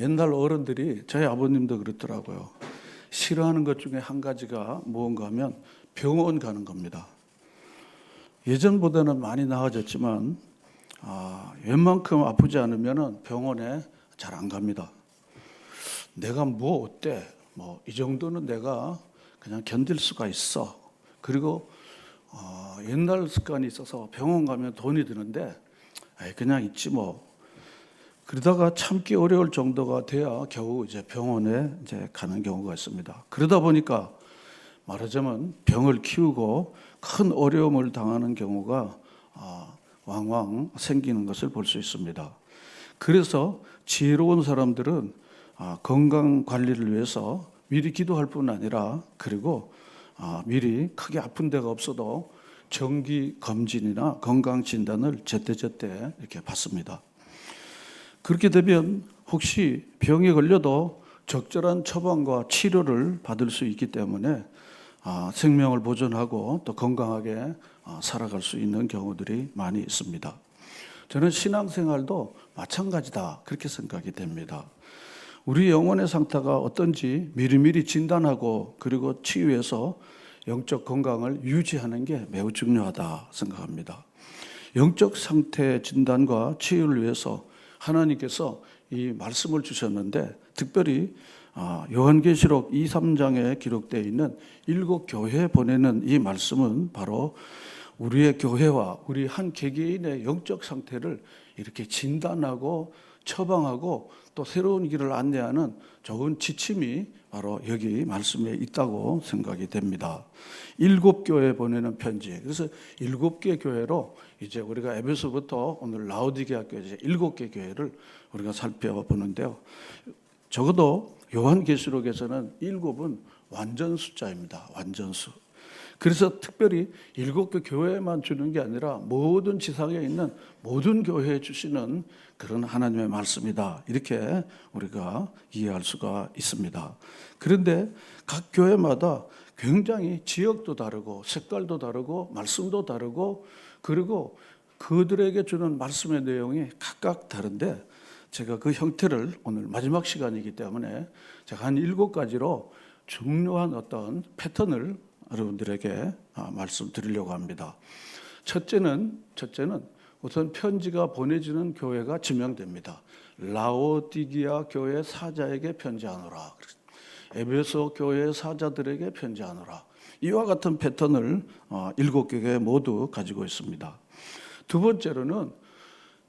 옛날 어른들이 저희 아버님도 그렇더라고요. 싫어하는 것 중에 한 가지가 무언가 하면 병원 가는 겁니다. 예전보다는 많이 나아졌지만 웬만큼 아프지 않으면 병원에 잘 안 갑니다. 내가 뭐 어때? 뭐 이 정도는 내가 그냥 견딜 수가 있어. 그리고 옛날 습관이 있어서 병원 가면 돈이 드는데 그냥 있지 뭐. 그러다가 참기 어려울 정도가 돼야 겨우 이제 병원에 이제 가는 경우가 있습니다. 그러다 보니까 말하자면 병을 키우고 큰 어려움을 당하는 경우가 왕왕 생기는 것을 볼 수 있습니다. 그래서 지혜로운 사람들은 건강 관리를 위해서 미리 기도할 뿐 아니라 그리고 미리 크게 아픈 데가 없어도 정기 검진이나 건강 진단을 제때제때 이렇게 받습니다. 그렇게 되면 혹시 병에 걸려도 적절한 처방과 치료를 받을 수 있기 때문에 생명을 보존하고 또 건강하게 살아갈 수 있는 경우들이 많이 있습니다. 저는 신앙생활도 마찬가지다 그렇게 생각이 됩니다. 우리 영혼의 상태가 어떤지 미리미리 진단하고 그리고 치유해서 영적 건강을 유지하는 게 매우 중요하다 생각합니다. 영적 상태 진단과 치유를 위해서 하나님께서 이 말씀을 주셨는데 특별히 요한계시록 2, 3장에 기록되어 있는 7교회에 보내는 이 말씀은 바로 우리의 교회와 우리 한 개개인의 영적 상태를 이렇게 진단하고 처방하고 또 새로운 길을 안내하는 좋은 지침이 바로 여기 말씀에 있다고 생각이 됩니다. 7교회에 보내는 편지. 그래서 7개 교회로 이제 우리가 에베소부터 오늘 라오디게아 교회 7개 교회를 우리가 살펴보는데요. 적어도 요한계시록에서는 7은 완전 숫자입니다. 완전수. 그래서 특별히 7개 교회에만 주는 게 아니라 모든 지상에 있는 모든 교회에 주시는 그런 하나님의 말씀이다. 이렇게 우리가 이해할 수가 있습니다. 그런데 각 교회마다 굉장히 지역도 다르고 색깔도 다르고 말씀도 다르고 그리고 그들에게 주는 말씀의 내용이 각각 다른데 제가 그 형태를 오늘 마지막 시간이기 때문에 제가 한 7가지로 중요한 어떤 패턴을 여러분들에게 말씀드리려고 합니다. 첫째는 우선 편지가 보내지는 교회가 지명됩니다. 라오디게아 교회 사자에게 편지하노라. 에베소 교회 사자들에게 편지하노라. 이와 같은 패턴을 7교회 모두 가지고 있습니다. 두 번째로는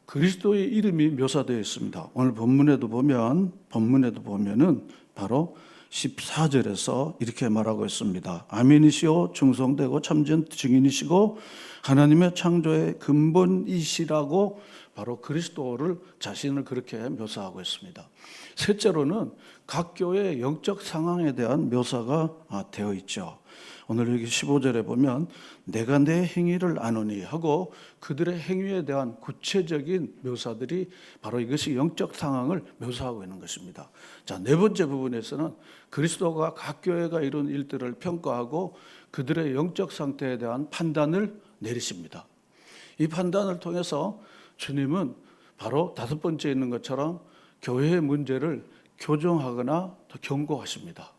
그리스도의 이름이 묘사되어 있습니다. 오늘 본문에도 보면은 바로 14절에서 이렇게 말하고 있습니다. 아멘이시오 충성되고 참된 증인이시고 하나님의 창조의 근본이시라고 바로 그리스도를 자신을 그렇게 묘사하고 있습니다. 셋째로는 각 교회의 영적 상황에 대한 묘사가 되어 있죠. 오늘 여기 15절에 보면 내가 내 행위를 아노니 하고 그들의 행위에 대한 구체적인 묘사들이 바로 이것이 영적 상황을 묘사하고 있는 것입니다. 자, 네 번째 부분에서는 그리스도가 각 교회가 이룬 일들을 평가하고 그들의 영적 상태에 대한 판단을 내리십니다. 이 판단을 통해서 주님은 바로 다섯 번째 있는 것처럼 교회의 문제를 교정하거나 더 경고하십니다.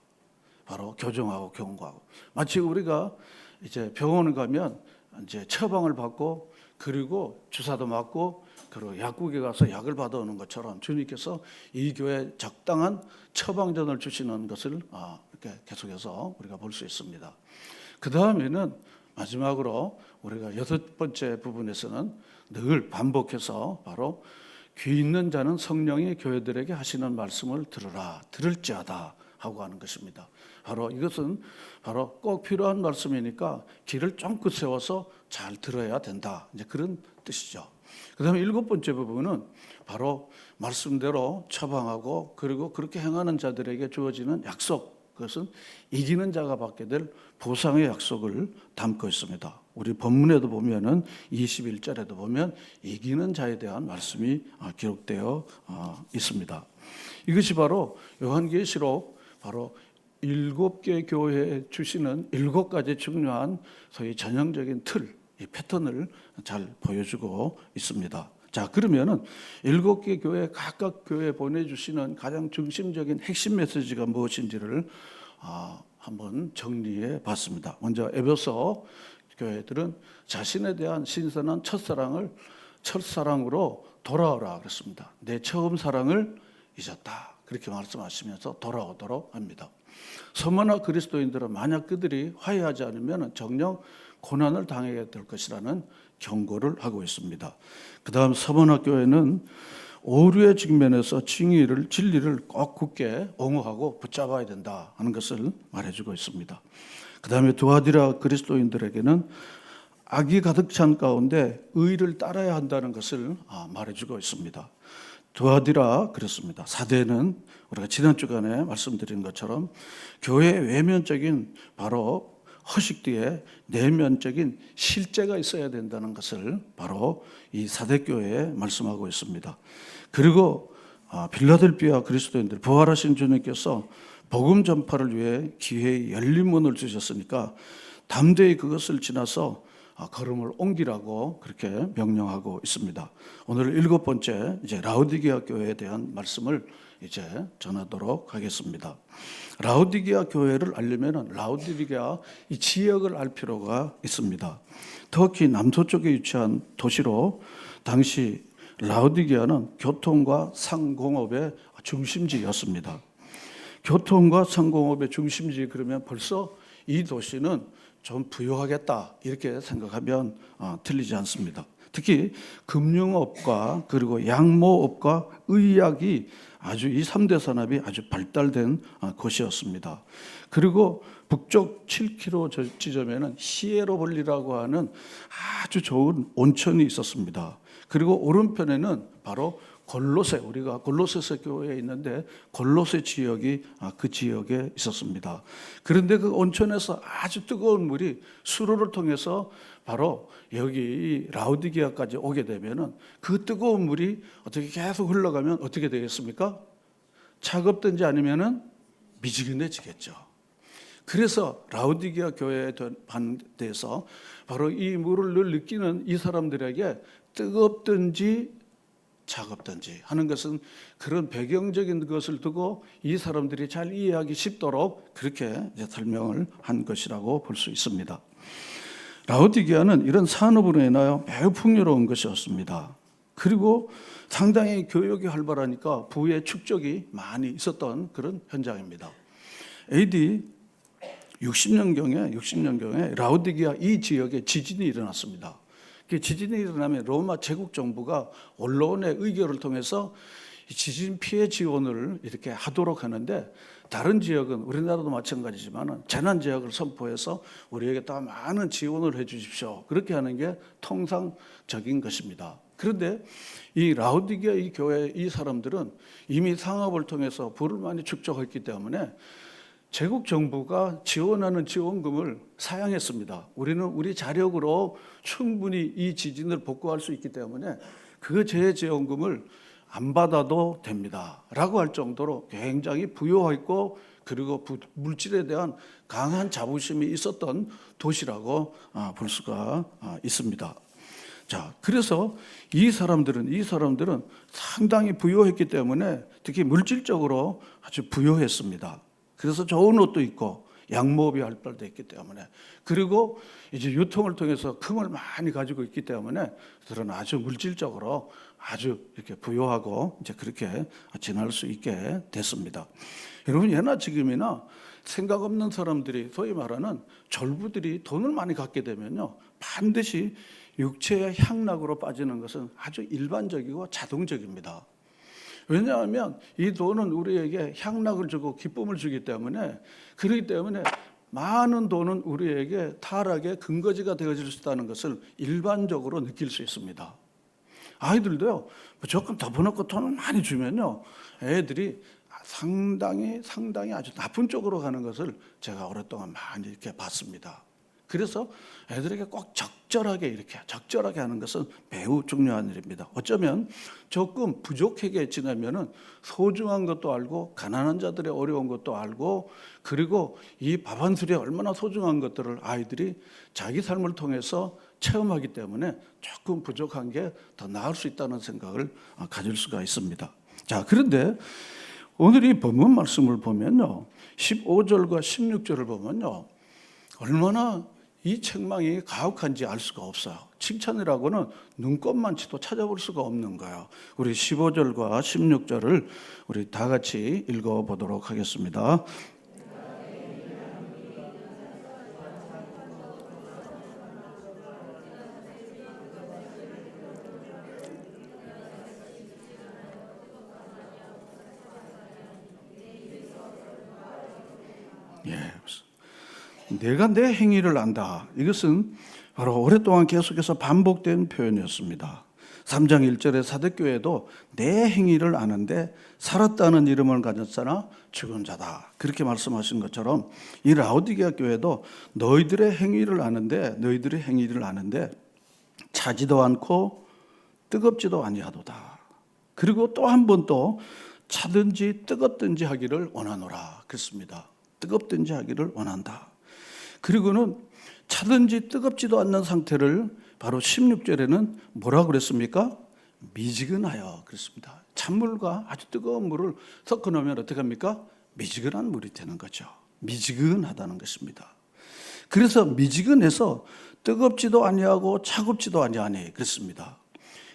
바로 교정하고 경고하고. 마치 우리가 이제 병원을 가면 이제 처방을 받고 그리고 주사도 맞고 그리고 약국에 가서 약을 받아오는 것처럼 주님께서 이 교회에 적당한 처방전을 주시는 것을 이렇게 계속해서 우리가 볼 수 있습니다. 그 다음에는 마지막으로 우리가 6번째 부분에서는 늘 반복해서 바로 귀 있는 자는 성령이 교회들에게 하시는 말씀을 들으라, 들을지어다 하고 하는 것입니다. 바로 이것은 바로 꼭 필요한 말씀이니까 귀를 쫑긋 세워서 잘 들어야 된다. 이제 그런 뜻이죠. 그 다음에 7번째 부분은 바로 말씀대로 처방하고 그리고 그렇게 행하는 자들에게 주어지는 약속. 그것은 이기는 자가 받게 될 보상의 약속을 담고 있습니다. 우리 본문에도 보면은 21절에도 보면 이기는 자에 대한 말씀이 기록되어 있습니다. 이것이 바로 요한계시록 바로 7개 교회에 주시는 7가지 중요한 소위 전형적인 틀, 이 패턴을 잘 보여주고 있습니다. 자, 그러면은 7개 교회 각각 교회에 보내주시는 가장 중심적인 핵심 메시지가 무엇인지를 한번 정리해 봤습니다. 먼저 에베소 교회들은 자신에 대한 신선한 첫사랑으로 돌아오라 그랬습니다. 내 처음 사랑을 잊었다, 그렇게 말씀하시면서 돌아오도록 합니다. 서머나 그리스도인들은 만약 그들이 화해하지 않으면 정녕 고난을 당하게 될 것이라는 경고를 하고 있습니다. 그 다음 서머나 교회는 오류의 직면에서 진리를 꼭 굳게 옹호하고 붙잡아야 된다 하는 것을 말해주고 있습니다. 그 다음에 두아디라 그리스도인들에게는 악이 가득 찬 가운데 의를 따라야 한다는 것을 말해주고 있습니다. 두아디라 그렇습니다. 사대는 우리가 지난 주간에 말씀드린 것처럼 교회의 외면적인 바로 허식 뒤에 내면적인 실제가 있어야 된다는 것을 바로 이 사대교회에 말씀하고 있습니다. 그리고 빌라델피아 그리스도인들, 부활하신 주님께서 복음 전파를 위해 기회의 열린 문을 주셨으니까 담대히 그것을 지나서 걸음을 옮기라고 그렇게 명령하고 있습니다. 오늘 7번째 이제 라오디게아 교회에 대한 말씀을 이제 전하도록 하겠습니다. 라오디게아 교회를 알려면 라오디게아 이 지역을 알 필요가 있습니다. 터키 남서쪽에 위치한 도시로 당시 라오디게아는 교통과 상공업의 중심지였습니다. 교통과 상공업의 중심지 그러면 벌써 이 도시는 좀 부유하겠다 이렇게 생각하면 틀리지 않습니다. 특히 금융업과 그리고 양모업과 의약이 아주 이 3대 산업이 아주 발달된 곳이었습니다. 그리고 북쪽 7km 지점에는 히에로볼리라고 하는 아주 좋은 온천이 있었습니다. 그리고 오른편에는 바로 골로새, 우리가 골로새서 교회에 있는데 골로새 지역이 그 지역에 있었습니다. 그런데 그 온천에서 아주 뜨거운 물이 수로를 통해서 바로 여기 라오디게아까지 오게 되면은 그 뜨거운 물이 어떻게 계속 흘러가면 어떻게 되겠습니까? 차갑든지 아니면은 미지근해지겠죠. 그래서 라오디게아 교회에 반대해서 바로 이 물을 늘 느끼는 이 사람들에게 뜨겁든지 차갑든지 하는 것은 그런 배경적인 것을 두고 이 사람들이 잘 이해하기 쉽도록 그렇게 설명을 한 것이라고 볼 수 있습니다. 라오디게아는 이런 산업으로 인하여 매우 풍요로운 것이었습니다. 그리고 상당히 교역이 활발하니까 부의 축적이 많이 있었던 그런 현장입니다. AD 60년경에 라오디게아 이 지역에 지진이 일어났습니다. 그 지진이 일어나면 로마 제국 정부가 언론의 의결을 통해서 지진 피해 지원을 이렇게 하도록 하는데, 다른 지역은 우리나라도 마찬가지지만 재난 지역을 선포해서 우리에게 더 많은 지원을 해 주십시오, 그렇게 하는 게 통상적인 것입니다. 그런데 이 라오디게아 이 교회 이 사람들은 이미 상업을 통해서 부를 많이 축적했기 때문에 제국 정부가 지원하는 지원금을 사양했습니다. 우리는 우리 자력으로 충분히 이 지진을 복구할 수 있기 때문에 그 재지원금을 안 받아도 됩니다 라고 할 정도로 굉장히 부유했고, 그리고 물질에 대한 강한 자부심이 있었던 도시라고 볼 수가 있습니다. 자, 그래서 이 사람들은 상당히 부유했기 때문에 특히 물질적으로 아주 부유했습니다. 그래서 좋은 옷도 입고 양모업이 활발되어 있기 때문에, 그리고 이제 유통을 통해서 금을 많이 가지고 있기 때문에 그들은 아주 물질적으로 아주 이렇게 부유하고 이제 그렇게 지낼 수 있게 됐습니다. 여러분, 예나 지금이나 생각 없는 사람들이, 소위 말하는 졸부들이 돈을 많이 갖게 되면요, 반드시 육체의 향락으로 빠지는 것은 아주 일반적이고 자동적입니다. 왜냐하면 이 돈은 우리에게 향락을 주고 기쁨을 주기 때문에, 그렇기 때문에 많은 돈은 우리에게 타락의 근거지가 되어질 수 있다는 것을 일반적으로 느낄 수 있습니다. 아이들도요, 조금 더 버놓고 돈을 많이 주면요, 애들이 상당히 아주 나쁜 쪽으로 가는 것을 제가 오랫동안 많이 이렇게 봤습니다. 그래서 애들에게 꼭 적절하게 하는 것은 매우 중요한 일입니다. 어쩌면 조금 부족하게 지내면은 소중한 것도 알고, 가난한 자들의 어려운 것도 알고, 그리고 이 밥 한 술이 얼마나 소중한 것들을 아이들이 자기 삶을 통해서 체험하기 때문에 조금 부족한 게 더 나을 수 있다는 생각을 가질 수가 있습니다. 자, 그런데 오늘 이 본문 말씀을 보면요, 15절과 16절을 보면요, 얼마나 이 책망이 가혹한지 알 수가 없어요. 칭찬이라고는 눈꼽만치도 찾아볼 수가 없는 거예요. 우리 15절과 16절을 우리 다 같이 읽어보도록 하겠습니다. 예, 내가 내 행위를 안다. 이것은 바로 오랫동안 계속해서 반복된 표현이었습니다. 3장 1절의 사대교회도 내 행위를 아는데 살았다는 이름을 가졌으나 죽은 자다. 그렇게 말씀하신 것처럼 이 라오디게아 교회도 너희들의 행위를 아는데 차지도 않고 뜨겁지도 아니하도다. 그리고 또 한 번 또 차든지 뜨겁든지 하기를 원하노라. 그렇습니다. 뜨겁든지 하기를 원한다. 그리고는 차든지 뜨겁지도 않는 상태를 바로 16절에는 뭐라고 그랬습니까? 미지근하여 그랬습니다. 찬물과 아주 뜨거운 물을 섞어 놓으면 어떻게 합니까? 미지근한 물이 되는 거죠. 미지근하다는 것입니다. 그래서 미지근해서 뜨겁지도 아니하고 차갑지도 아니하니 그랬습니다.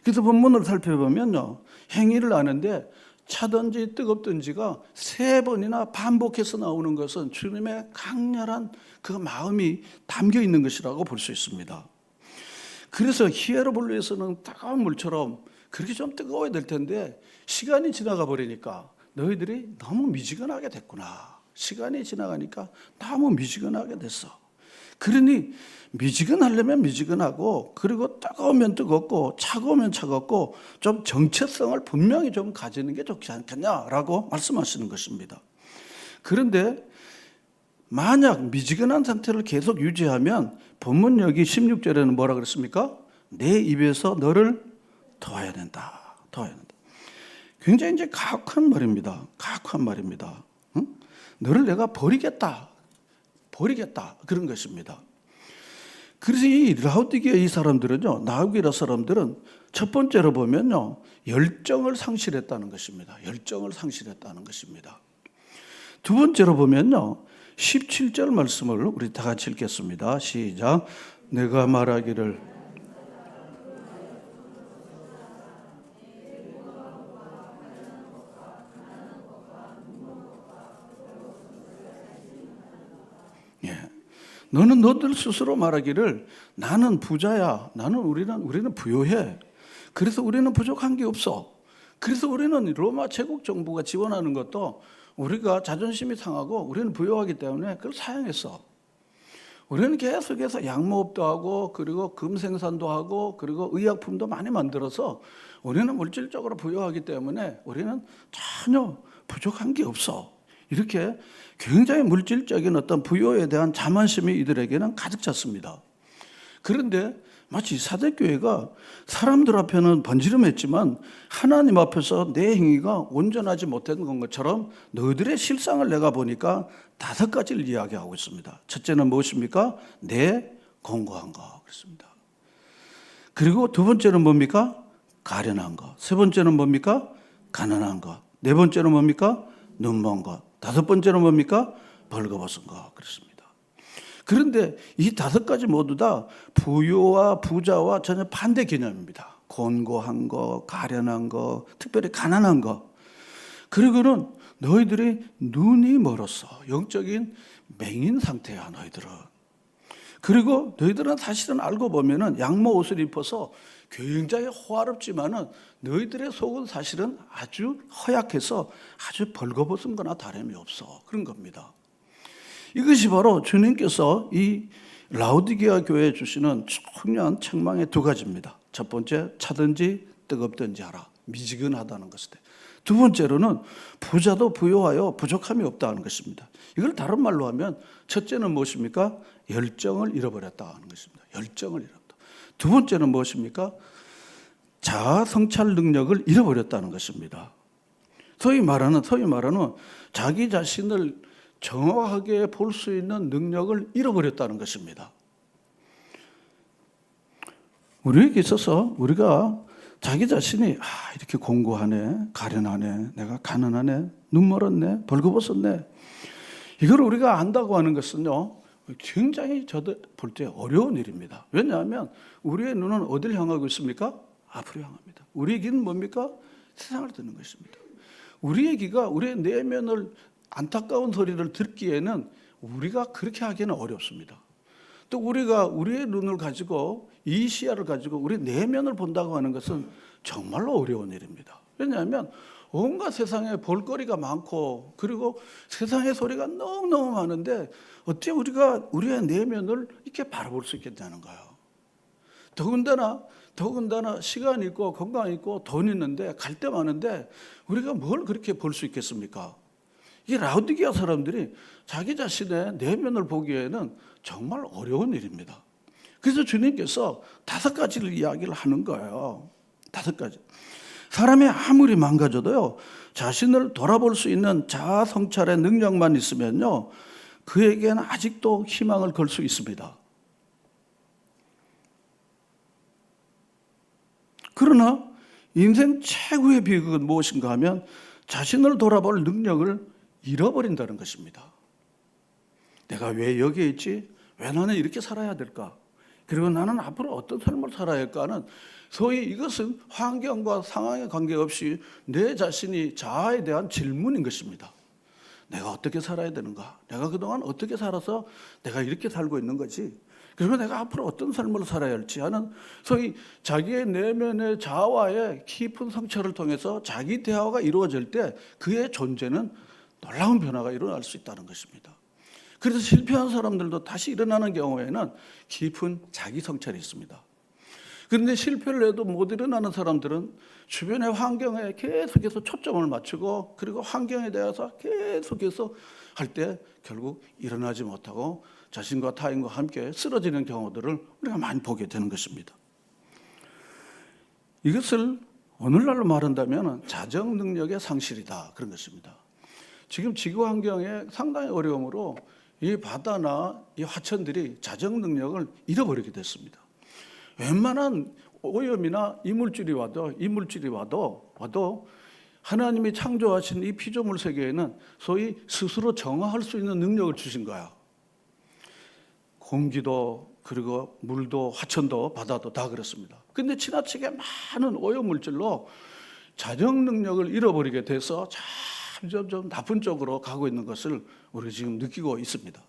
그래서 본문을 살펴보면요, 행위를 아는데 차든지 뜨겁든지가 3번이나 반복해서 나오는 것은 주님의 강렬한 그 마음이 담겨 있는 것이라고 볼 수 있습니다. 그래서 히에로볼리에서는 따가운 물처럼 그렇게 좀 뜨거워야 될 텐데 시간이 지나가 버리니까 너희들이 너무 미지근하게 됐구나. 시간이 지나가니까 너무 미지근하게 됐어. 그러니 미지근하려면 미지근하고, 그리고 뜨거우면 뜨겁고 차가우면 차갑고 좀 정체성을 분명히 좀 가지는 게 좋지 않겠냐라고 말씀하시는 것입니다. 그런데 만약 미지근한 상태를 계속 유지하면 본문 여기 16절에는 뭐라 그랬습니까? 내 입에서 너를 토해야 된다. 토해야 된다. 굉장히 이제 가혹한 말입니다. 가혹한 말입니다. 응? 너를 내가 버리겠다. 그런 것입니다. 그래서 이 라오디게아 이 사람들은요, 라오디게아 사람들은 첫 번째로 보면요, 열정을 상실했다는 것입니다. 열정을 상실했다는 것입니다. 두 번째로 보면요, 17절 말씀을 우리 다 같이 읽겠습니다. 시작. 내가 말하기를 너는 너들 스스로 말하기를 나는 부자야. 우리는 부유해. 그래서 우리는 부족한 게 없어. 그래서 우리는 로마 제국 정부가 지원하는 것도 우리가 자존심이 상하고 우리는 부유하기 때문에 그걸 사용했어. 우리는 계속해서 양모업도 하고 그리고 금 생산도 하고 그리고 의약품도 많이 만들어서 우리는 물질적으로 부유하기 때문에 우리는 전혀 부족한 게 없어. 이렇게 굉장히 물질적인 어떤 부요에 대한 자만심이 이들에게는 가득 찼습니다. 그런데 마치 사대교회가 사람들 앞에는 번지름했지만 하나님 앞에서 내 행위가 온전하지 못한 것처럼 너희들의 실상을 내가 보니까 5가지를 이야기하고 있습니다. 첫째는 무엇입니까? 내 공고한 거 그렇습니다. 그리고 두 번째는 뭡니까? 가련한 거. 세 번째는 뭡니까? 가난한 거. 네 번째는 뭡니까? 눈먼 거. 5번째는 뭡니까? 벌거벗은 거 그렇습니다. 그런데 이 5가지 모두 다 부유와 부자와 전혀 반대 개념입니다. 곤고한 거, 가련한 거, 특별히 가난한 거. 그리고는 너희들이 눈이 멀었어. 영적인 맹인 상태야 너희들은. 그리고 너희들은 사실은 알고 보면은 양모 옷을 입어서 굉장히 호화롭지만은 너희들의 속은 사실은 아주 허약해서 아주 벌거벗은 거나 다름이 없어. 그런 겁니다. 이것이 바로 주님께서 이 라오디게아 교회에 주시는 중요한 책망의 2가지입니다. 첫 번째, 차든지 뜨겁든지 하라. 미지근하다는 것인데. 두 번째로는 부자도 부요하여 부족함이 없다는 것입니다. 이걸 다른 말로 하면 첫째는 무엇입니까? 열정을 잃어버렸다는 것입니다. 열정을 잃었다. 두 번째는 무엇입니까? 자아 성찰 능력을 잃어버렸다는 것입니다. 소위 말하는 자기 자신을 정확하게 볼 수 있는 능력을 잃어버렸다는 것입니다. 우리에게 있어서 우리가 자기 자신이 이렇게 공고하네, 가련하네, 내가 가난하네, 눈 멀었네, 벌거벗었네, 이걸 우리가 안다고 하는 것은요 굉장히 저도 볼 때 어려운 일입니다. 왜냐하면 우리의 눈은 어디를 향하고 있습니까? 앞으로 향합니다. 우리의 귀는 뭡니까? 세상을 듣는 것입니다. 우리의 귀가 우리의 내면을 안타까운 소리를 듣기에는 우리가 그렇게 하기는 어렵습니다. 또 우리가 우리의 눈을 가지고 이 시야를 가지고 우리 내면을 본다고 하는 것은 정말로 어려운 일입니다. 왜냐하면 온갖 세상에 볼거리가 많고 그리고 세상의 소리가 너무너무 많은데 어떻게 우리가 우리의 내면을 이렇게 바라볼 수 있겠냐는 거예요. 더군다나 시간 있고 건강 있고 돈 있는데 갈 데 많은데 우리가 뭘 그렇게 볼 수 있겠습니까? 이 라우디게아 사람들이 자기 자신의 내면을 보기에는 정말 어려운 일입니다. 그래서 주님께서 5가지를 이야기를 하는 거예요. 5가지. 사람이 아무리 망가져도요, 자신을 돌아볼 수 있는 자아 성찰의 능력만 있으면요, 그에게는 아직도 희망을 걸 수 있습니다. 그러나 인생 최고의 비극은 무엇인가 하면 자신을 돌아볼 능력을 잃어버린다는 것입니다. 내가 왜 여기에 있지? 왜 나는 이렇게 살아야 될까? 그리고 나는 앞으로 어떤 삶을 살아야 할까는 소위 이것은 환경과 상황에 관계없이 내 자신이 자아에 대한 질문인 것입니다. 내가 어떻게 살아야 되는가? 내가 그동안 어떻게 살아서 내가 이렇게 살고 있는 거지? 그리고 내가 앞으로 어떤 삶을 살아야 할지 하는 소위 자기의 내면의 자아와의 깊은 성찰을 통해서 자기 대화가 이루어질 때 그의 존재는 놀라운 변화가 일어날 수 있다는 것입니다. 그래서 실패한 사람들도 다시 일어나는 경우에는 깊은 자기 성찰이 있습니다. 그런데 실패를 해도 못 일어나는 사람들은 주변의 환경에 계속해서 초점을 맞추고 그리고 환경에 대해서 계속해서 할 때 결국 일어나지 못하고 자신과 타인과 함께 쓰러지는 경우들을 우리가 많이 보게 되는 것입니다. 이것을 오늘날로 말한다면 자정 능력의 상실이다 그런 것입니다. 지금 지구 환경에 상당히 어려움으로 이 바다나 이 하천들이 자정 능력을 잃어버리게 됐습니다. 웬만한 오염이나 이물질이 와도 하나님이 창조하신 이 피조물 세계에는 소위 스스로 정화할 수 있는 능력을 주신 거야. 공기도 그리고 물도 하천도 바다도 다 그렇습니다. 근데 지나치게 많은 오염물질로 자정 능력을 잃어버리게 돼서 점점 나쁜 쪽으로 가고 있는 것을 우리가 지금 느끼고 있습니다.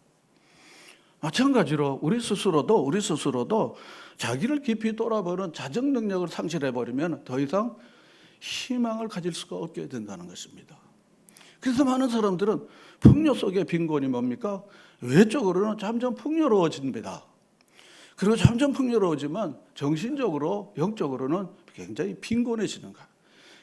마찬가지로 우리 스스로도 자기를 깊이 돌아보는 자정 능력을 상실해버리면 더 이상 희망을 가질 수가 없게 된다는 것입니다. 그래서 많은 사람들은 풍요 속의 빈곤이 뭡니까? 외적으로는 점점 풍요로워집니다. 그리고 점점 풍요로워지만 정신적으로 영적으로는 굉장히 빈곤해지는 거예요.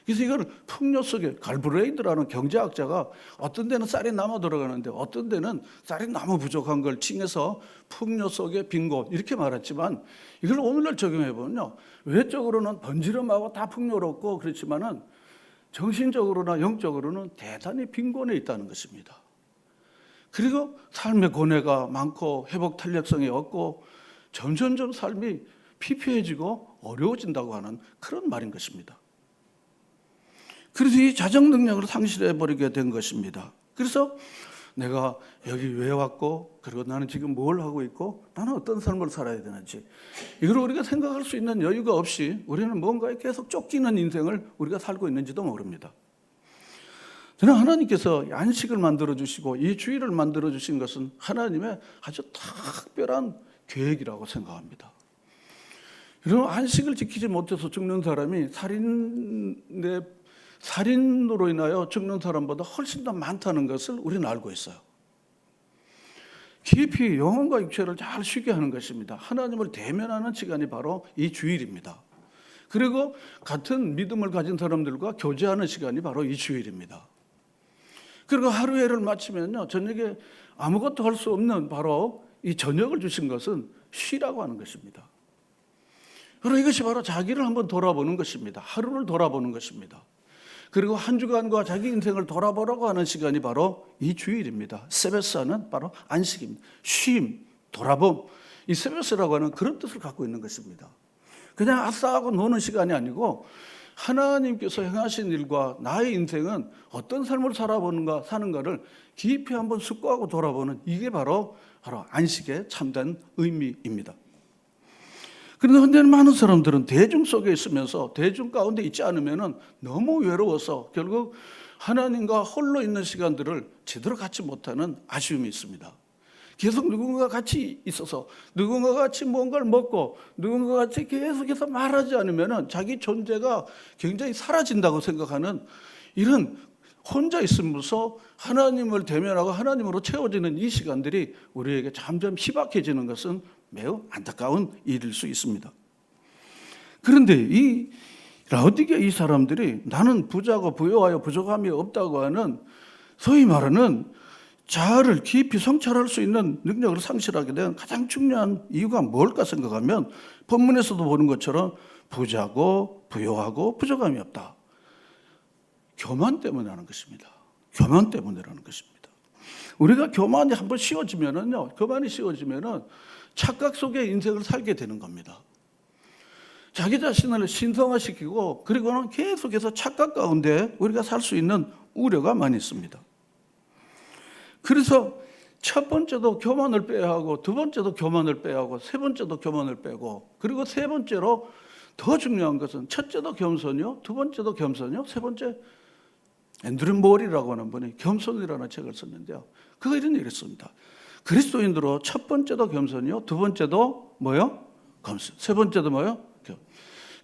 그래서 이걸 풍요 속에 갈브레이드라는 경제학자가 어떤 데는 쌀이 남아 들어가는데 어떤 데는 쌀이 너무 부족한 걸 칭해서 풍요 속의 빈곤 이렇게 말했지만 이걸 오늘날 적용해 보면요 외적으로는 번지름하고 다 풍요롭고 그렇지만은 정신적으로나 영적으로는 대단히 빈곤해 있다는 것입니다. 그리고 삶의 고뇌가 많고 회복 탄력성이 없고 점점 삶이 피폐해지고 어려워진다고 하는 그런 말인 것입니다. 그래서 이 자정 능력을 상실해버리게 된 것입니다. 그래서 내가 여기 왜 왔고 그리고 나는 지금 뭘 하고 있고 나는 어떤 삶을 살아야 되는지 이걸 우리가 생각할 수 있는 여유가 없이 우리는 뭔가에 계속 쫓기는 인생을 우리가 살고 있는지도 모릅니다. 저는 하나님께서 안식을 만들어주시고 이 주일을 만들어주신 것은 하나님의 아주 특별한 계획이라고 생각합니다. 그리고 안식을 지키지 못해서 죽는 사람이 살인으로 인하여 죽는 사람보다 훨씬 더 많다는 것을 우리는 알고 있어요. 깊이 영혼과 육체를 잘 쉬게 하는 것입니다. 하나님을 대면하는 시간이 바로 이 주일입니다. 그리고 같은 믿음을 가진 사람들과 교제하는 시간이 바로 이 주일입니다. 그리고 하루에를 마치면요 저녁에 아무것도 할 수 없는 바로 이 저녁을 주신 것은 쉬라고 하는 것입니다. 그리고 이것이 바로 자기를 한번 돌아보는 것입니다. 하루를 돌아보는 것입니다. 그리고 한 주간과 자기 인생을 돌아보라고 하는 시간이 바로 이 주일입니다. 세베스는 바로 안식입니다. 쉼, 돌아봄. 이 세베스라고 하는 그런 뜻을 갖고 있는 것입니다. 그냥 아싸하고 노는 시간이 아니고 하나님께서 행하신 일과 나의 인생은 어떤 삶을 살아보는가 사는가를 깊이 한번 숙고하고 돌아보는 이게 바로 안식의 참된 의미입니다. 그런데 현대는 많은 사람들은 대중 속에 있으면서 대중 가운데 있지 않으면 너무 외로워서 결국 하나님과 홀로 있는 시간들을 제대로 갖지 못하는 아쉬움이 있습니다. 계속 누군가 같이 있어서 누군가 같이 뭔가를 먹고 누군가 같이 계속해서 말하지 않으면 자기 존재가 굉장히 사라진다고 생각하는 이런 혼자 있으면서 하나님을 대면하고 하나님으로 채워지는 이 시간들이 우리에게 점점 희박해지는 것은 매우 안타까운 일일 수 있습니다. 그런데 이 라오디게아 이 사람들이 나는 부자고 부요하여 부족함이 없다고 하는 소위 말하는 자아를 깊이 성찰할 수 있는 능력을 상실하게 된 가장 중요한 이유가 뭘까 생각하면 본문에서도 보는 것처럼 부자고 부요하고 부족함이 없다. 교만 때문이라는 것입니다. 교만 때문이라는 것입니다. 우리가 교만이 한번 씌워지면은요, 교만이 씌워지면은 착각 속의 인생을 살게 되는 겁니다. 자기 자신을 신성화시키고 그리고는 계속해서 착각 가운데 우리가 살 수 있는 우려가 많이 있습니다. 그래서 첫 번째도 교만을 빼야 하고 두 번째도 교만을 빼야 하고 세 번째도 교만을 빼고 그리고 세 번째로 더 중요한 것은 첫째도 겸손이요, 두 번째도 겸손이요, 세 번째 앤드류 몰이라고 하는 분이 겸손이라는 책을 썼는데요. 그가 이런 얘기를 했습니다. 그리스도인으로 첫 번째도 겸손이요, 두 번째도 뭐요? 겸손. 세 번째도 뭐요?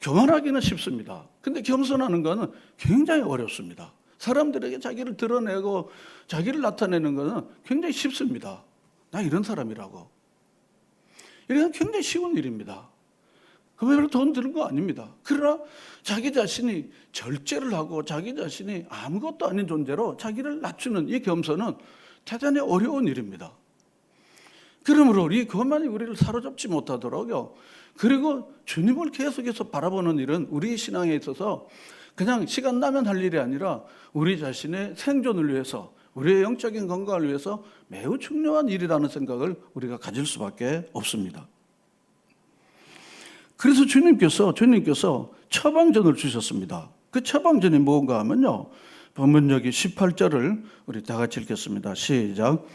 교만하기는 쉽습니다. 근데 겸손하는 것은 굉장히 어렵습니다. 사람들에게 자기를 드러내고 자기를 나타내는 것은 굉장히 쉽습니다. 나 이런 사람이라고. 이건 굉장히 쉬운 일입니다. 그러면 돈 드는 거 아닙니다. 그러나 자기 자신이 절제를 하고 자기 자신이 아무것도 아닌 존재로 자기를 낮추는 이 겸손은 대단히 어려운 일입니다. 그러므로 이 교만이 우리를 사로잡지 못하도록요. 그리고 주님을 계속해서 바라보는 일은 우리 신앙에 있어서 그냥 시간 나면 할 일이 아니라 우리 자신의 생존을 위해서 우리의 영적인 건강을 위해서 매우 중요한 일이라는 생각을 우리가 가질 수밖에 없습니다. 그래서 주님께서 처방전을 주셨습니다. 그 처방전이 뭔가 하면요. 본문 여기 18절을 우리 다 같이 읽겠습니다. 시작.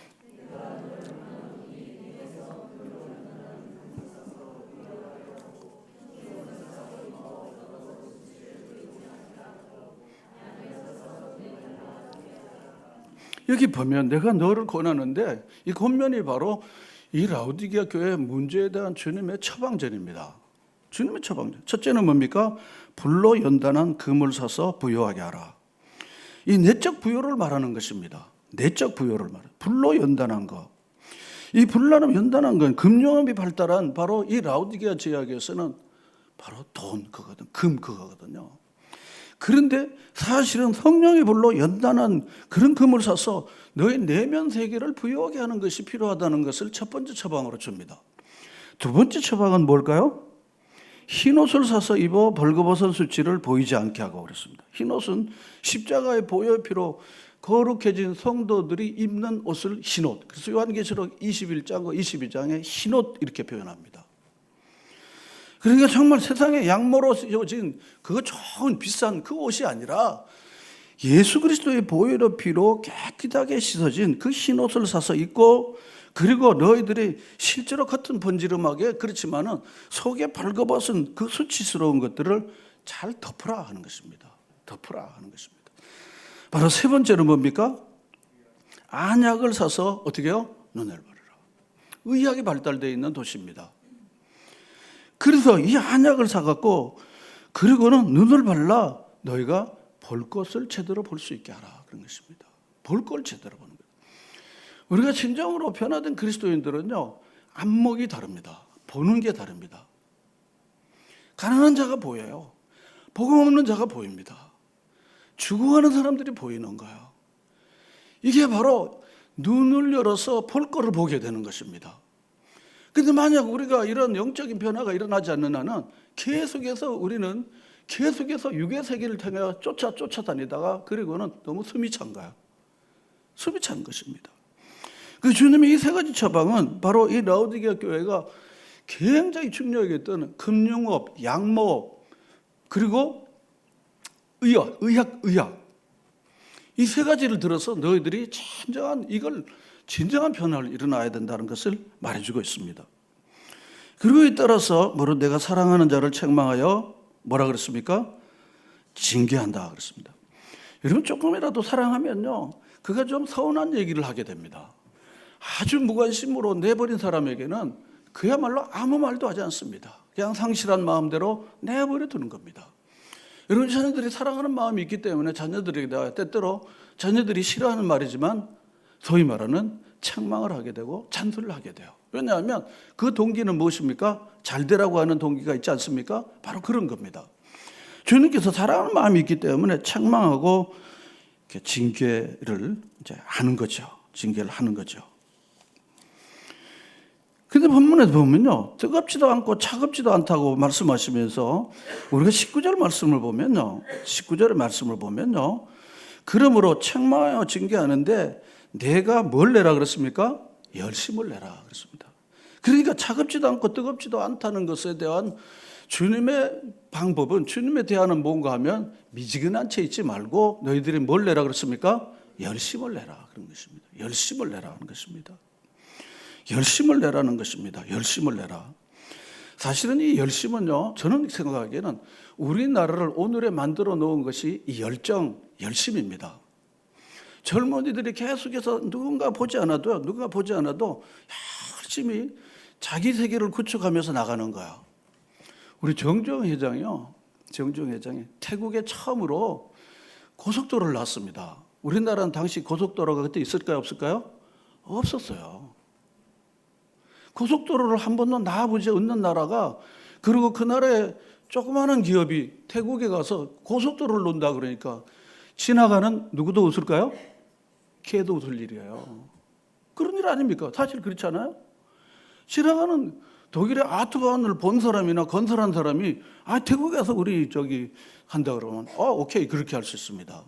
여기 보면 내가 너를 권하는데 이 권면이 바로 이 라오디게아 교회의 문제에 대한 주님의 처방전입니다. 주님의 처방전. 첫째는 뭡니까? 불로 연단한 금을 사서 부요하게 하라. 이 내적 부요를 말하는 것입니다. 내적 부요를 말해요. 불로 연단한 거. 이 불로 연단한 건 금융업이 발달한 바로 이 라오디게아 지역에서는 바로 돈 그거거든. 금 그거거든요. 그런데 사실은 성령의 불로 연단한 그런 금을 사서 너의 내면 세계를 부유하게 하는 것이 필요하다는 것을 첫 번째 처방으로 줍니다. 두 번째 처방은 뭘까요? 흰옷을 사서 입어 벌거벗은 수치를 보이지 않게 하고 그랬습니다. 흰옷은 십자가의 보혈 피로 거룩해진 성도들이 입는 옷을 흰옷. 그래서 요한계시록 21장과 22장에 흰옷 이렇게 표현합니다. 그러니까 정말 세상에 양모로 쓰여진 그 좋은 비싼 그 옷이 아니라 예수 그리스도의 보혈의 피로 깨끗하게 씻어진 그 흰옷을 사서 입고 그리고 너희들이 실제로 겉은 번지름하게 그렇지만은 속에 벌거벗은 그 수치스러운 것들을 잘 덮으라 하는 것입니다. 덮으라 하는 것입니다. 바로 세 번째는 뭡니까? 안약을 사서 어떻게 해요? 눈을 바르라. 의학이 발달되어 있는 도시입니다. 그래서 이 안약을 사갖고 그리고는 눈을 발라 너희가 볼 것을 제대로 볼 수 있게 하라 그런 것입니다. 볼 걸 제대로 보는 거예요. 우리가 진정으로 변화된 그리스도인들은요 안목이 다릅니다. 보는 게 다릅니다. 가난한 자가 보여요. 복음 없는 자가 보입니다. 죽어가는 사람들이 보이는 거예요. 이게 바로 눈을 열어서 볼 거를 보게 되는 것입니다. 그런데 만약 우리가 이런 영적인 변화가 일어나지 않는 한은 우리는 계속해서 육의 세계를 통해 쫓아다니다가 그리고는 너무 숨이 찬 거야. 숨이 찬 것입니다. 그 주님의 이 세 가지 처방은 바로 이 라오디게아 교회가 굉장히 중요하겠던 금융업, 양모업, 그리고 의학. 이 세 가지를 들어서 너희들이 진정한 변화를 일어나야 된다는 것을 말해주고 있습니다. 그리고 이 따라서 내가 사랑하는 자를 책망하여 뭐라 그랬습니까? 징계한다 그랬습니다. 여러분 조금이라도 사랑하면요, 그가 좀 서운한 얘기를 하게 됩니다. 아주 무관심으로 내버린 사람에게는 그야말로 아무 말도 하지 않습니다. 그냥 상실한 마음대로 내버려 두는 겁니다. 여러분 자녀들이 사랑하는 마음이 있기 때문에 자녀들에게 때때로 자녀들이 싫어하는 말이지만 소위 말하는 책망을 하게 되고 잔소리를 하게 돼요. 왜냐하면 그 동기는 무엇입니까? 잘 되라고 하는 동기가 있지 않습니까? 바로 그런 겁니다. 주님께서 사랑하는 마음이 있기 때문에 책망하고 징계를 하는 거죠. 징계를 하는 거죠. 근데 본문에 보면요, 뜨겁지도 않고 차갑지도 않다고 말씀하시면서 우리가 19절 말씀을 보면요, 그러므로 책망하여 징계하는데 내가 뭘 내라 그랬습니까? 열심을 내라 그랬습니다. 그러니까 차갑지도 않고 뜨겁지도 않다는 것에 대한 주님의 방법은, 주님에 대하는 뭔가 하면 미지근한 채 있지 말고 너희들이 뭘 내라 그랬습니까? 열심을 내라 그런 것입니다. 열심을 내라는 것입니다. 열심을 내라는 것입니다. 열심을 내라. 사실은 이 열심은요, 저는 생각하기에는 우리나라를 오늘에 만들어 놓은 것이 이 열심입니다. 젊은이들이 계속해서 누군가 보지 않아도 열심히 자기 세계를 구축하면서 나가는 거야. 우리 정주영 회장이 태국에 처음으로 고속도로를 놨습니다. 우리나라는 당시 고속도로가 그때 있을까요, 없을까요? 없었어요. 고속도로를 한 번도 놔보지 않는 나라가, 그리고 그 나라에 조그마한 기업이 태국에 가서 고속도로를 놓는다 그러니까 지나가는 누구도 웃을까요? 개도 웃을 일이에요. 그런 일 아닙니까? 사실 그렇잖아요. 지나가는 독일의 아토바운을 본 사람이나 건설한 사람이 태국에 가서 우리 한다 그러면 오케이, 그렇게 할 수 있습니다.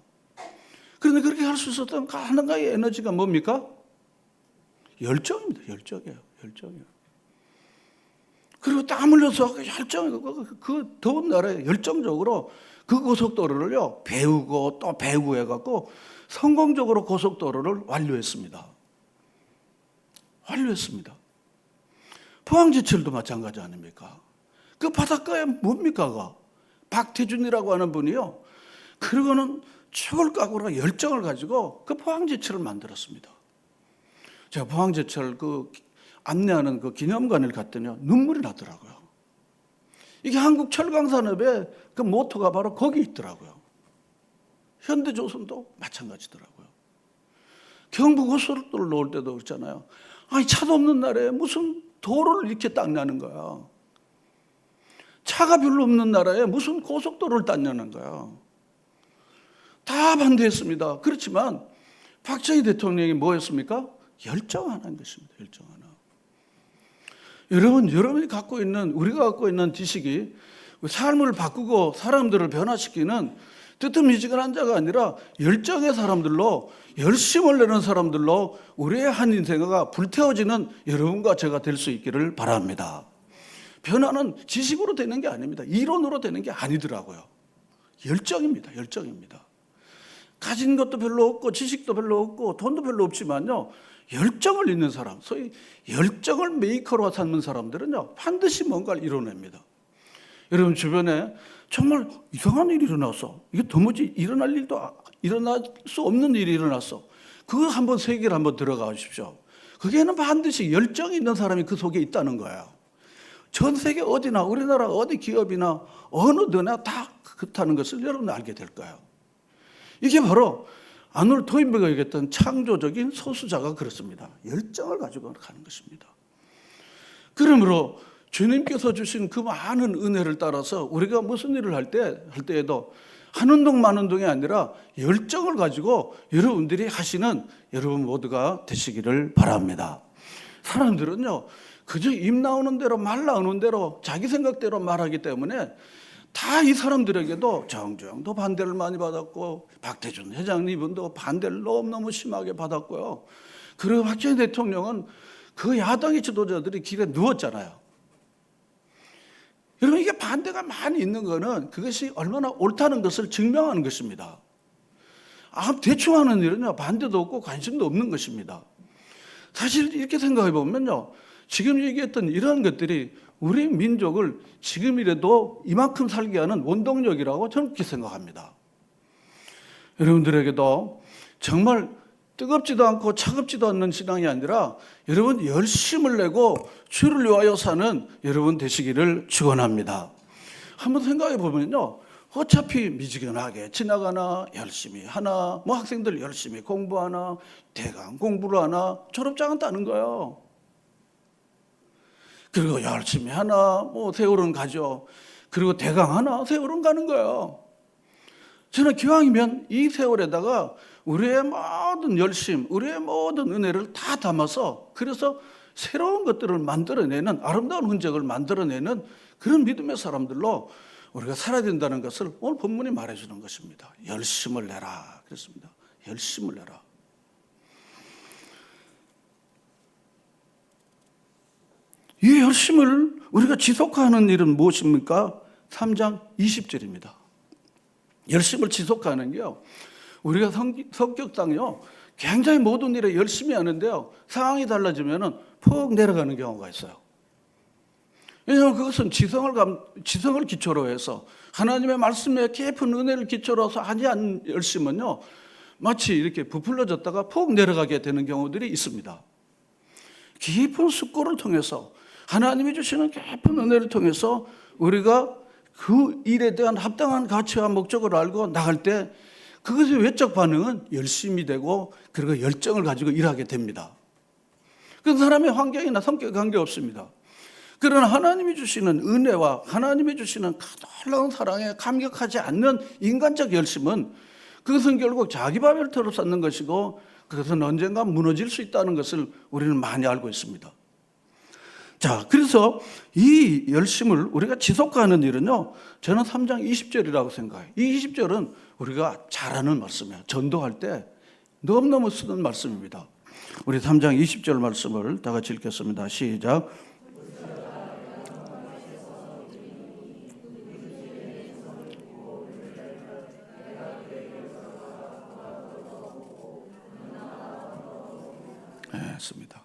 그런데 그렇게 할 수 있었던 하나의 에너지가 뭡니까? 열정입니다. 열정이에요. 그리고 땀 흘려서 그 더운 날에 열정적으로 그 고속도로를요, 배우고 또 배우고 해갖고 성공적으로 고속도로를 완료했습니다. 포항제철도 마찬가지 아닙니까? 그 바닷가에 뭡니까? 박태준이라고 하는 분이요, 그러고는 죽을 각오로 열정을 가지고 그 포항제철을 만들었습니다. 제가 포항제철 안내하는 그 기념관을 갔더니 눈물이 나더라고요. 이게 한국철강산업의 그 모토가 바로 거기 있더라고요. 현대조선도 마찬가지더라고요. 경부고속도로를 놓을 때도 그렇잖아요. 차도 없는 날에 무슨 도로를 이렇게 닦냐는 거야. 차가 별로 없는 나라에 무슨 고속도로를 닦냐는 거야. 다 반대했습니다. 그렇지만 박정희 대통령이 뭐였습니까? 열정하는 것입니다. 열정 하나. 여러분이 우리가 갖고 있는 지식이 삶을 바꾸고 사람들을 변화시키는 뜨뜻미지근한 자가 아니라 열정의 사람들로, 열심을 내는 사람들로 우리의 한 인생가 불태워지는 여러분과 제가 될 수 있기를 바랍니다. 변화는 지식으로 되는 게 아닙니다. 이론으로 되는 게 아니더라고요. 열정입니다. 가진 것도 별로 없고 지식도 별로 없고 돈도 별로 없지만요, 열정을 있는 사람, 소위 열정을 메이커로 삼는 사람들은요, 반드시 뭔가를 이뤄냅니다. 여러분 주변에 정말 이상한 일이 일어났어. 이게 도무지 일어날 수 없는 일이 일어났어. 그거 한번 세계를 한번 들어가 보십시오. 거기에는 반드시 열정이 있는 사람이 그 속에 있다는 거예요. 전 세계 어디나, 우리나라 어디 기업이나 어느 데나 다 그렇다는 것을 여러분 알게 될 거예요. 이게 바로 아놀드 토인베가 얘기했던 창조적인 소수자가 그렇습니다. 열정을 가지고 가는 것입니다. 그러므로 주님께서 주신 그 많은 은혜를 따라서 우리가 무슨 일을 할 때에도 한 운동 만 운동이 아니라 열정을 가지고 여러분들이 하시는 여러분 모두가 되시기를 바랍니다. 사람들은요, 그저 입 나오는 대로 말 나오는 대로 자기 생각대로 말하기 때문에 다 이 사람들에게도 정주영도 반대를 많이 받았고 박태준 회장님도 반대를 너무너무 심하게 받았고요. 그리고 박정희 대통령은 그 야당의 지도자들이 길에 누웠잖아요. 여러분, 이게 반대가 많이 있는 거는 그것이 얼마나 옳다는 것을 증명하는 것입니다. 대충 하는 일은요, 반대도 없고 관심도 없는 것입니다. 사실 이렇게 생각해 보면요, 지금 얘기했던 이런 것들이 우리 민족을 지금이라도 이만큼 살게 하는 원동력이라고 저는 그렇게 생각합니다. 여러분들에게도 정말 뜨겁지도 않고 차갑지도 않는 신앙이 아니라 여러분 열심을 내고 주를 위하여 사는 여러분 되시기를 축원합니다. 한번 생각해 보면요, 어차피 미지근하게 지나가나, 열심히 하나, 뭐 학생들 열심히 공부하나, 대강 공부를 하나, 졸업장은 따는 거예요. 그리고 열심히 하나, 뭐 세월은 가죠. 그리고 대강 하나, 세월은 가는 거예요. 저는 기왕이면 이 세월에다가 우리의 모든 열심, 우리의 모든 은혜를 다 담아서, 그래서 새로운 것들을 만들어내는, 아름다운 흔적을 만들어내는 그런 믿음의 사람들로 우리가 살아야 된다는 것을 오늘 본문이 말해주는 것입니다. 열심을 내라 그랬습니다. 열심을 내라. 이 열심을 우리가 지속하는 일은 무엇입니까? 3장 20절입니다. 열심을 지속하는 게요, 우리가 성격상요 굉장히 모든 일에 열심히 하는데요, 상황이 달라지면은 푹 내려가는 경우가 있어요. 왜냐하면 그것은 지성을 기초로 해서 하나님의 말씀에 깊은 은혜를 기초로 해서 하지 않는 열심은요, 마치 이렇게 부풀려졌다가 푹 내려가게 되는 경우들이 있습니다. 깊은 숙고를 통해서 하나님이 주시는 깊은 은혜를 통해서 우리가 그 일에 대한 합당한 가치와 목적을 알고 나갈 때 그것의 외적 반응은 열심이 되고 그리고 열정을 가지고 일하게 됩니다. 그 사람의 환경이나 성격에 관계없습니다. 그러나 하나님이 주시는 은혜와 하나님이 주시는 놀라운 사랑에 감격하지 않는 인간적 열심은 그것은 결국 자기 밥을 털어 쌓는 것이고 그것은 언젠가 무너질 수 있다는 것을 우리는 많이 알고 있습니다. 자, 그래서 이 열심을 우리가 지속하는 일은요, 저는 3장 20절이라고 생각해요. 이 20절은 우리가 잘하는 말씀이에요. 전도할 때 너무너무 쓰는 말씀입니다. 우리 3장 20절 말씀을 다 같이 읽겠습니다. 시작. 네, 습니다.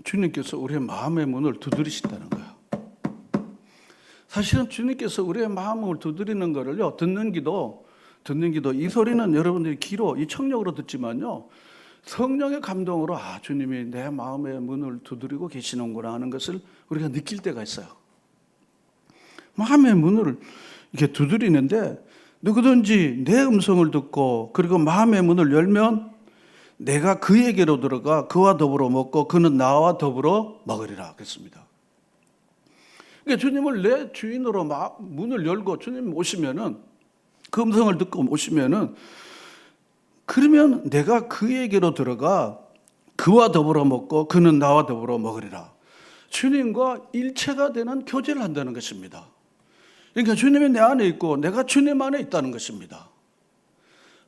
주님께서 우리의 마음의 문을 두드리신다는 거예요. 사실은 주님께서 우리의 마음을 두드리는 거를요, 듣는 기도, 이 소리는 여러분들이 귀로, 이 청력으로 듣지만요, 성령의 감동으로 주님이 내 마음의 문을 두드리고 계시는구나 하는 것을 우리가 느낄 때가 있어요. 마음의 문을 이렇게 두드리는데 누구든지 내 음성을 듣고 그리고 마음의 문을 열면 내가 그에게로 들어가 그와 더불어 먹고 그는 나와 더불어 먹으리라 그랬습니다. 그러니까 주님을 내 주인으로 문을 열고 주님 오시면은, 그 음성을 듣고 오시면은, 그러면 내가 그에게로 들어가 그와 더불어 먹고 그는 나와 더불어 먹으리라. 주님과 일체가 되는 교제를 한다는 것입니다. 그러니까 주님이 내 안에 있고 내가 주님 안에 있다는 것입니다.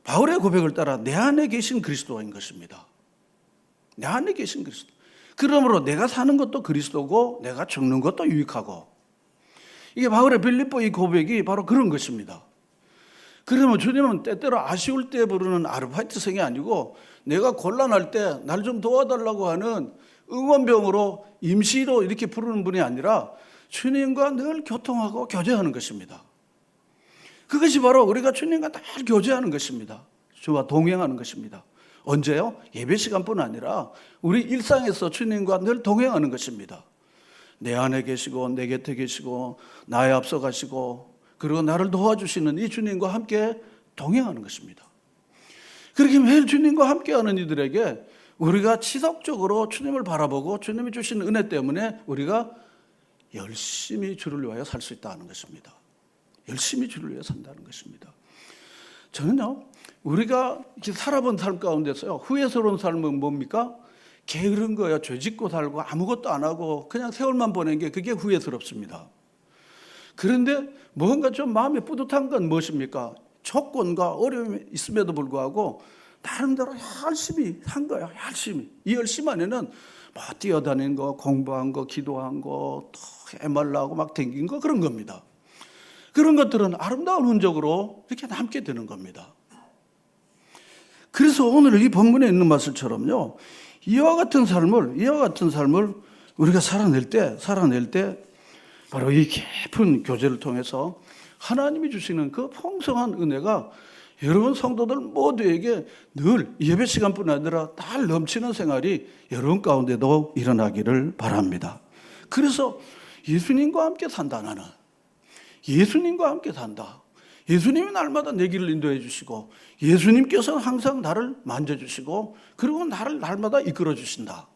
바울의 고백을 따라 내 안에 계신 그리스도인 것입니다. 내 안에 계신 그리스도. 그러므로 내가 사는 것도 그리스도고 내가 죽는 것도 유익하고, 이게 바울의 빌립보 이 고백이 바로 그런 것입니다. 그러면 주님은 때때로 아쉬울 때 부르는 아르바이트생이 아니고 내가 곤란할 때 날 좀 도와달라고 하는 응원병으로 임시로 이렇게 부르는 분이 아니라 주님과 늘 교통하고 교제하는 것입니다. 그것이 바로 우리가 주님과 늘 교제하는 것입니다. 주와 동행하는 것입니다. 언제요? 예배 시간뿐 아니라 우리 일상에서 주님과 늘 동행하는 것입니다. 내 안에 계시고 내 곁에 계시고 나에 앞서 가시고 그리고 나를 도와주시는 이 주님과 함께 동행하는 것입니다. 그렇게 매일 주님과 함께하는 이들에게 우리가 지속적으로 주님을 바라보고 주님이 주신 은혜 때문에 우리가 열심히 주를 위하여 살 수 있다는 것입니다. 열심히 주를 위해 산다는 것입니다. 저는요, 우리가 이렇게 살아본 삶 가운데서요, 후회스러운 삶은 뭡니까? 게으른 거예요. 죄 짓고 살고 아무것도 안 하고 그냥 세월만 보낸 게 그게 후회스럽습니다. 그런데 뭔가 좀 마음이 뿌듯한 건 무엇입니까? 조건과 어려움이 있음에도 불구하고 나름대로 열심히 산 거예요. 열심히. 이 열심 안에는 뭐 뛰어다니는 거, 공부한 거, 기도한 거, 또 해말라고 막 댕긴 거 그런 겁니다. 그런 것들은 아름다운 흔적으로 이렇게 남게 되는 겁니다. 그래서 오늘 이 본문에 있는 말씀처럼요, 이와 같은 삶을 우리가 살아낼 때 바로 이 깊은 교제를 통해서 하나님이 주시는 그 풍성한 은혜가 여러분 성도들 모두에게 늘 예배 시간뿐 아니라 날 넘치는 생활이 여러분 가운데도 일어나기를 바랍니다. 그래서 예수님과 함께 산다. 나는 예수님과 함께 산다. 예수님이 날마다 내 길을 인도해 주시고 예수님께서 항상 나를 만져주시고 그리고 나를 날마다 이끌어 주신다.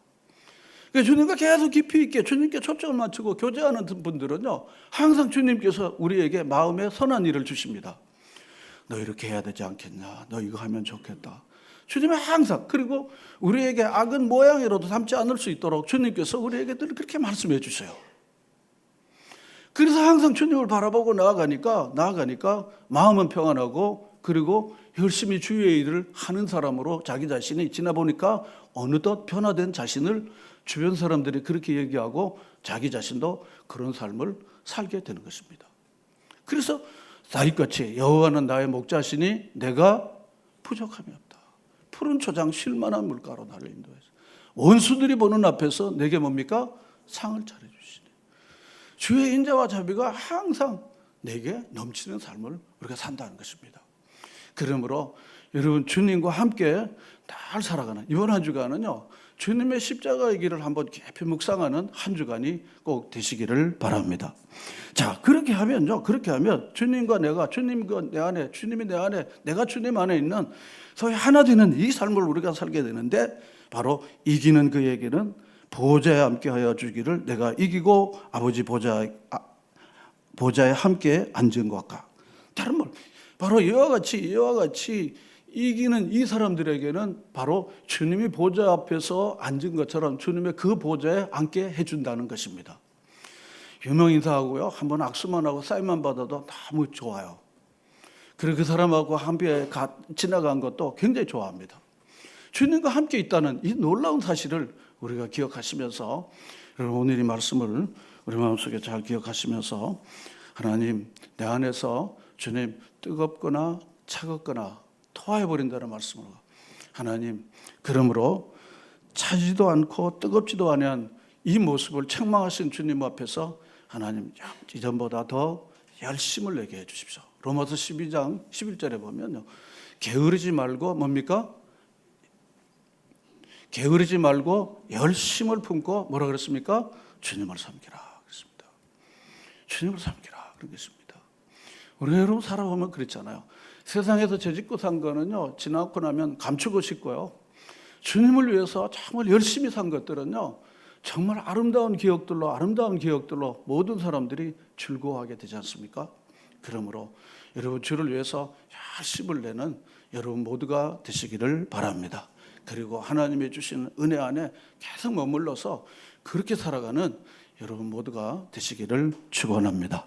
주님과 계속 깊이 있게 주님께 초점을 맞추고 교제하는 분들은요, 항상 주님께서 우리에게 마음에 선한 일을 주십니다. 너 이렇게 해야 되지 않겠냐? 너 이거 하면 좋겠다. 주님은 항상, 그리고 우리에게 악은 모양이라도 담지 않을 수 있도록 주님께서 우리에게 늘 그렇게 말씀해 주세요. 그래서 항상 주님을 바라보고 나아가니까 마음은 평안하고 그리고 열심히 주의 일을 하는 사람으로 자기 자신이 지나보니까 어느덧 변화된 자신을 주변 사람들이 그렇게 얘기하고 자기 자신도 그런 삶을 살게 되는 것입니다. 그래서 다윗같이 여호와는 나의 목자시니 내가 부족함이 없다. 푸른 초장 쉴만한 물가로 나를 인도해서 원수들이 보는 앞에서 내게 뭡니까? 상을 차려주시네. 주의 인자와 자비가 항상 내게 넘치는 삶을 우리가 산다는 것입니다. 그러므로 여러분 주님과 함께 잘 살아가는 이번 한 주간은요, 주님의 십자가의 길을 한번 깊이 묵상하는 한 주간이 꼭 되시기를 바랍니다. 자, 그렇게 하면 주님과 내가, 주님과 내 안에, 주님이 내 안에, 내가 주님 안에 있는 소위 하나 되는 이 삶을 우리가 살게 되는데, 바로 이기는 그에게는 보좌에 함께 하여 주기를 내가 이기고 아버지 보좌에 함께 앉은 것과 다른 말, 바로 이와 같이 이기는 이 사람들에게는 바로 주님이 보좌 앞에서 앉은 것처럼 주님의 그 보좌에 앉게 해준다는 것입니다. 유명 인사하고요, 한번 악수만 하고 사인만 받아도 너무 좋아요. 그리고 그 사람하고 함께 지나간 것도 굉장히 좋아합니다. 주님과 함께 있다는 이 놀라운 사실을 우리가 기억하시면서, 여러분 오늘 이 말씀을 우리 마음속에 잘 기억하시면서, 하나님 내 안에서 주님 뜨겁거나 차갑거나 토해버린다는 말씀으로, 하나님 그러므로 차지도 않고 뜨겁지도 않은 이 모습을 책망하신 주님 앞에서 하나님 이전보다 더 열심을 내게 해주십시오. 로마서 12장 11절에 보면요, 게으르지 말고 뭡니까? 게으르지 말고 열심을 품고 뭐라 그랬습니까? 주님을 섬기라 그랬습니다. 주님을 섬기라 그런 것입니다. 우리 여러분 살아보면 그렇잖아요. 세상에서 죄짓고 산 거는요, 지나고 나면 감추고 싶고요, 주님을 위해서 정말 열심히 산 것들은요, 정말 아름다운 기억들로 모든 사람들이 즐거워하게 되지 않습니까? 그러므로 여러분 주를 위해서 열심을 내는 여러분 모두가 되시기를 바랍니다. 그리고 하나님이 주신 은혜 안에 계속 머물러서 그렇게 살아가는 여러분 모두가 되시기를 축원합니다.